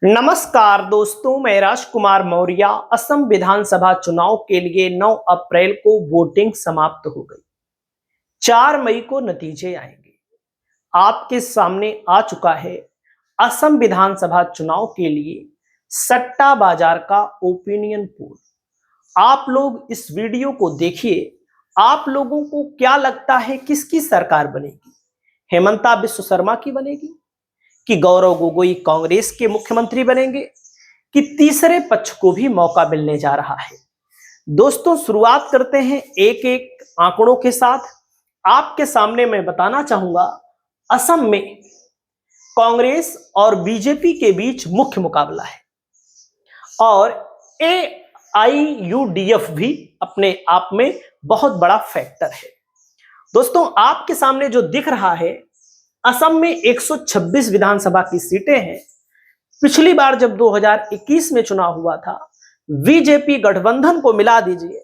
नमस्कार दोस्तों, मैं राजकुमार मौर्य। असम विधानसभा चुनाव के लिए 9 अप्रैल को वोटिंग समाप्त हो गई। 4 मई को नतीजे आएंगे। आपके सामने आ चुका है असम विधानसभा चुनाव के लिए सट्टा बाजार का ओपिनियन पोल। आप लोग इस वीडियो को देखिए। आप लोगों को क्या लगता है किसकी सरकार बनेगी? हेमंता बिस्व शर्मा की बनेगी कि गौरव गोगोई कांग्रेस के मुख्यमंत्री बनेंगे कि तीसरे पक्ष को भी मौका मिलने जा रहा है? दोस्तों, शुरुआत करते हैं एक एक आंकड़ों के साथ। आपके सामने मैं बताना चाहूंगा, असम में कांग्रेस और बीजेपी के बीच मुख्य मुकाबला है और एआईयूडीएफ भी अपने आप में बहुत बड़ा फैक्टर है। दोस्तों, आपके सामने जो दिख रहा है, असम में 126 विधानसभा की सीटें हैं। पिछली बार जब 2021 में चुनाव हुआ था, बीजेपी गठबंधन को मिला दीजिए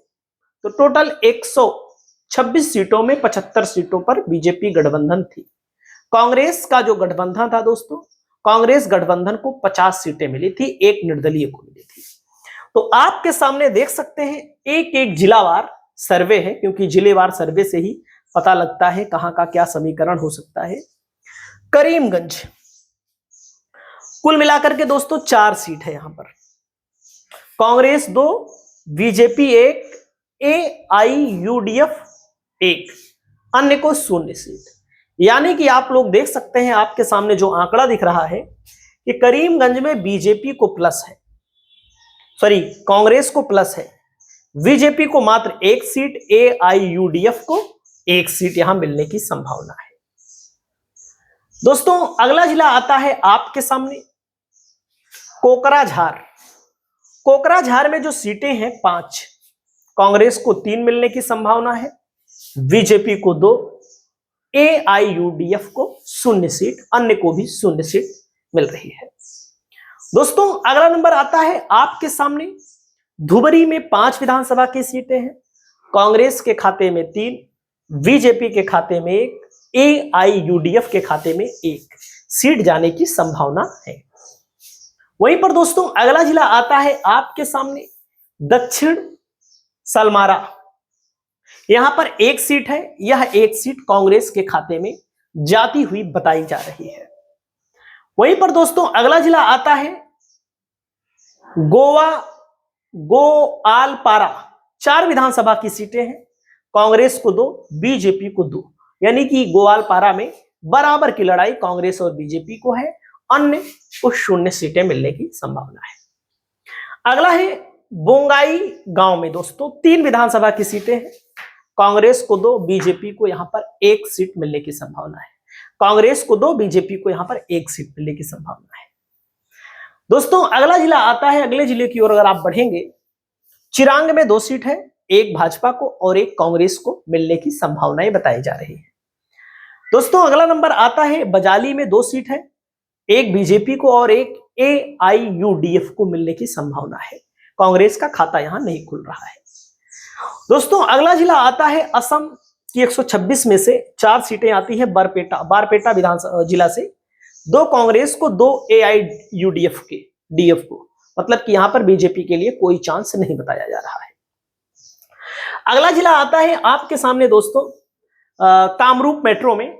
तो टोटल 126 सीटों में 75 सीटों पर बीजेपी गठबंधन थी। कांग्रेस का जो गठबंधन था दोस्तों, कांग्रेस गठबंधन को 50 सीटें मिली थी, एक निर्दलीय को मिली थी। तो आपके सामने देख सकते हैं एक एक जिलावार सर्वे है, क्योंकि जिलेवार सर्वे से ही पता लगता है कहां का क्या समीकरण हो सकता है। करीमगंज, कुल मिलाकर के दोस्तों 4 सीट है। यहां पर कांग्रेस 2, बीजेपी 1, एआईयूडीएफ 1, अन्य को 0 सीट। यानी कि आप लोग देख सकते हैं, आपके सामने जो आंकड़ा दिख रहा है कि करीमगंज में बीजेपी को प्लस है, सॉरी कांग्रेस को प्लस है, बीजेपी को मात्र 1 सीट, एआईयूडीएफ को 1 सीट यहां मिलने की संभावना है। दोस्तों, अगला जिला आता है आपके सामने कोकराझार। कोकराझार में जो सीटें हैं 5, कांग्रेस को 3 मिलने की संभावना है, बीजेपी को 2, एआईयूडीएफ को 0 सीट, अन्य को भी 0 सीट मिल रही है। दोस्तों, अगला नंबर आता है आपके सामने धुबरी में 5 विधानसभा की सीटें हैं। कांग्रेस के खाते में 3, बीजेपी के खाते में 1, एआईयूडीएफ के खाते में 1 सीट जाने की संभावना है। वहीं पर दोस्तों अगला जिला आता है आपके सामने दक्षिण सलमारा। यहां पर 1 सीट है, यह 1 सीट कांग्रेस के खाते में जाती हुई बताई जा रही है। वहीं पर दोस्तों अगला जिला आता है गोआलपारा। 4 विधानसभा की सीटें हैं, कांग्रेस को 2, बीजेपी को 2, यानी कि गोवालपारा में बराबर की लड़ाई कांग्रेस और बीजेपी को है, अन्य को 0 सीटें मिलने की संभावना है। अगला है बोंगाई गांव में दोस्तों 3 विधानसभा की सीटें हैं, कांग्रेस को 2, बीजेपी को यहां पर 1 सीट मिलने की संभावना है। कांग्रेस को 2, बीजेपी को यहां पर 1 सीट मिलने की संभावना है। दोस्तों, अगला जिला आता है, अगले जिले की ओर अगर आप बढ़ेंगे, चिरांग में 2 सीट है, एक भाजपा को और एक कांग्रेस को मिलने की संभावनाएं बताई जा रही है। दोस्तों, अगला नंबर आता है बजाली में 2 सीट है, एक बीजेपी को और एक एआईयूडीएफ को मिलने की संभावना है। कांग्रेस का खाता यहां नहीं खुल रहा है। दोस्तों, अगला जिला आता है असम की 126 में से 4 सीटें आती है बारपेटा विधानसभा जिला से, 2 कांग्रेस को, 2 एआईयूडीएफ को, मतलब कि यहां पर बीजेपी के लिए कोई चांस नहीं बताया जा रहा है। अगला जिला आता है आपके सामने दोस्तों कामरूप मेट्रो में।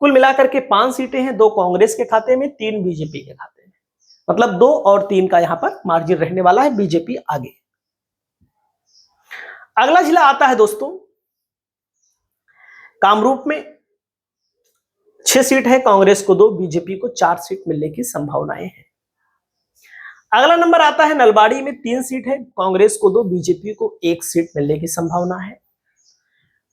कुल मिलाकर के 5 सीटें हैं, 2 कांग्रेस के खाते में, 3 बीजेपी के खाते में, मतलब 2 और 3 का यहां पर मार्जिन रहने वाला है, बीजेपी आगे। अगला जिला आता है दोस्तों कामरूप में, 6 सीट है, कांग्रेस को 2, बीजेपी को 4 सीट मिलने की संभावनाएं हैं। अगला नंबर आता है नलबाड़ी में, 3 सीट है, कांग्रेस को 2, बीजेपी को 1 सीट मिलने की संभावना है।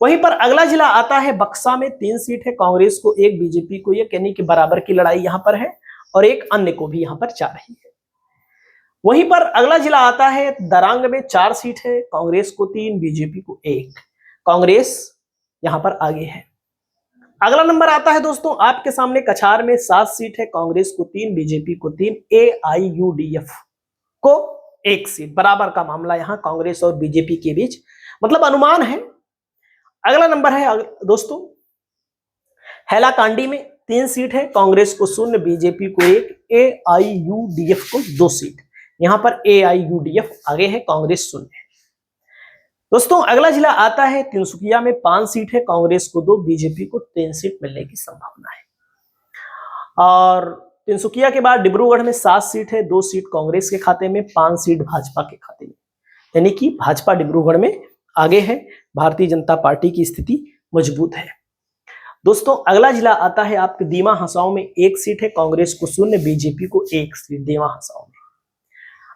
वहीं पर अगला जिला आता है बक्सा में, 3 सीट है, कांग्रेस को 1, बीजेपी को 1, यानी कि बराबर की लड़ाई यहां पर है और एक अन्य को भी यहां पर जा रही है। वहीं पर अगला जिला आता है दरांग में, 4 सीट है, कांग्रेस को 3, बीजेपी को 1, कांग्रेस यहां पर आगे है। अगला नंबर आता है दोस्तों आपके सामने कछार में, 7 सीट है, कांग्रेस को 3, बीजेपी को 3, एआईयूडीएफ को 1 सीट, बराबर का मामला यहां कांग्रेस और बीजेपी के बीच, मतलब अनुमान है। अगला नंबर है दोस्तों हैलाकांडी में, 3 सीट है, कांग्रेस को 0, बीजेपी को 1, एआईयूडीएफ को 2 सीट। यहां पर एआईयूडीएफ आगे है, कांग्रेस 0 है। दोस्तों अगला जिला आता है तिनसुकिया में 5 सीट है, कांग्रेस को 2, बीजेपी को 3 सीट मिलने की संभावना है। और तिनसुकिया के बाद डिब्रूगढ़ में 7 सीट है, 2 सीट कांग्रेस के खाते में, 5 सीट भाजपा के खाते में, यानी कि भाजपा डिब्रूगढ़ में आगे है, भारतीय जनता पार्टी की स्थिति मजबूत है। दोस्तों अगला जिला आता है आपके दीमा हसाओं में 1 सीट है, कांग्रेस को 0, बीजेपी को 1 सीट दीमा हसाओं में।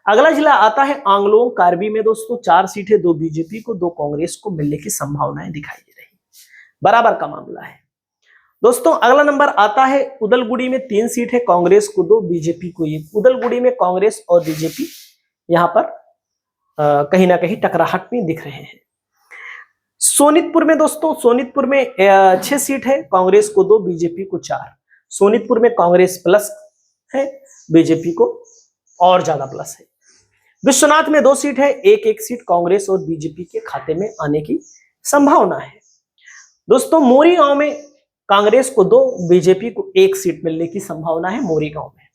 अगला जिला आता है आंगलोंग कार्बी में दोस्तों 4 सीट है, 2 बीजेपी को, 2 कांग्रेस को मिलने की संभावनाएं दिखाई दे रही, बराबर का मामला है। दोस्तों अगला नंबर आता है उदलगुड़ी में 3 सीट है, कांग्रेस को 2, बीजेपी को 1। उदलगुड़ी में कांग्रेस और बीजेपी यहां पर कहीं ना कहीं टकराहट में दिख रहे हैं। सोनितपुर में दोस्तों, सोनितपुर में 6 सीट है, कांग्रेस को 2, बीजेपी को 4। सोनितपुर में कांग्रेस प्लस है, बीजेपी को और ज्यादा प्लस है। विश्वनाथ में 2 सीट है, 1-1 सीट कांग्रेस और बीजेपी के खाते में आने की संभावना है। दोस्तों मोरी गांव में कांग्रेस को 2, बीजेपी को 1 सीट मिलने की संभावना है मोरी गांव में।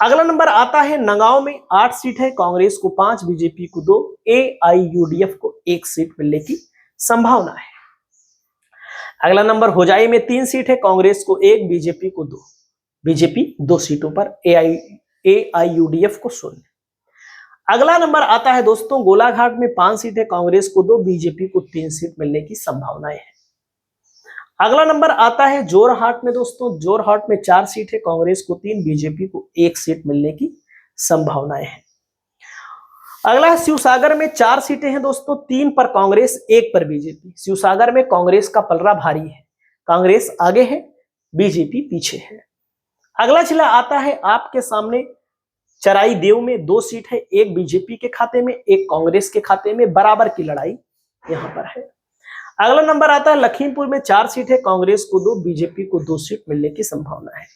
अगला नंबर आता है नगांव में 8 सीट है, कांग्रेस को 5, बीजेपी को 2, एआईयूडीएफ को 1 सीट मिलने की संभावना है। अगला नंबर होजाई में 3 सीट है, कांग्रेस को 1, बीजेपी को 2, बीजेपी 2 सीटों पर, एआईयूडीएफ को 0। अगला नंबर आता है दोस्तों गोलाघाट में 5 सीट है, कांग्रेस को 2, बीजेपी को 3 सीट मिलने की संभावनाएं है। अगला नंबर आता है जोरहाट में दोस्तों, जोरहाट में 4 सीट है, कांग्रेस को 3, बीजेपी को 1 सीट मिलने की संभावनाएं हैं। अगला शिवसागर में 4 सीटें हैं दोस्तों, 3 पर कांग्रेस, 1 पर बीजेपी। शिवसागर में कांग्रेस का पलड़ा भारी है, कांग्रेस आगे है, बीजेपी पीछे है। अगला जिला आता है आपके सामने चराई देव में 2 सीट है, 1 बीजेपी के खाते में, 1 कांग्रेस के खाते में, बराबर की लड़ाई यहां पर है। अगला नंबर आता है लखीमपुर में 4 सीट है, कांग्रेस को 2, बीजेपी को 2 सीट मिलने की संभावना है।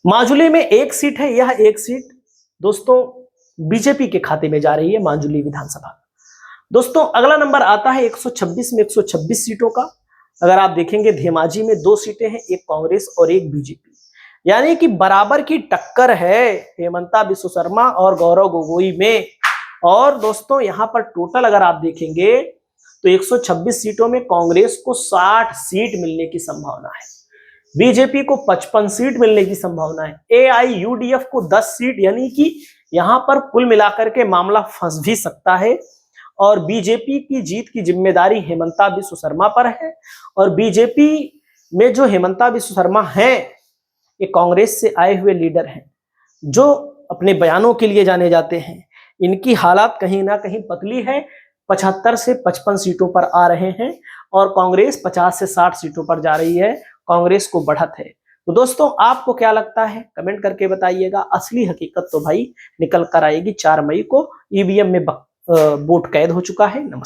माजुली में 1 सीट है, यह 1 सीट दोस्तों बीजेपी के खाते में जा रही है, माजुली विधानसभा। दोस्तों अगला नंबर आता है 126 में 126 सीटों का। अगर आप देखेंगे धेमाजी में 2 सीटें हैं, 1 कांग्रेस और 1 बीजेपी, यानी कि बराबर की टक्कर है हेमंता बिस्व शर्मा और गौरव गोगोई में। और दोस्तों यहां पर टोटल अगर आप देखेंगे तो 126 सीटों में कांग्रेस को 60 सीट मिलने की संभावना है, बीजेपी को 55 सीट मिलने की संभावना है, एआईयूडीएफ को 10 सीट, यानी कि यहां पर कुल मिलाकर के मामला फंस भी सकता है। और बीजेपी की जीत की जिम्मेदारी हेमंता बिस्व शर्मा पर है। और बीजेपी में जो हेमंता बिस्व शर्मा हैं, ये कांग्रेस से आए हुए लीडर हैं जो अपने बयानों के लिए जाने जाते हैं। इनकी हालात कहीं ना कहीं पतली है, 75 से 55 सीटों पर आ रहे हैं और कांग्रेस 50 से 60 सीटों पर जा रही है, कांग्रेस को बढ़त है। तो दोस्तों आपको क्या लगता है कमेंट करके बताइएगा। असली हकीकत तो भाई निकल कर आएगी 4 मई को, ईवीएम में वोट कैद हो चुका है। नमस्कार।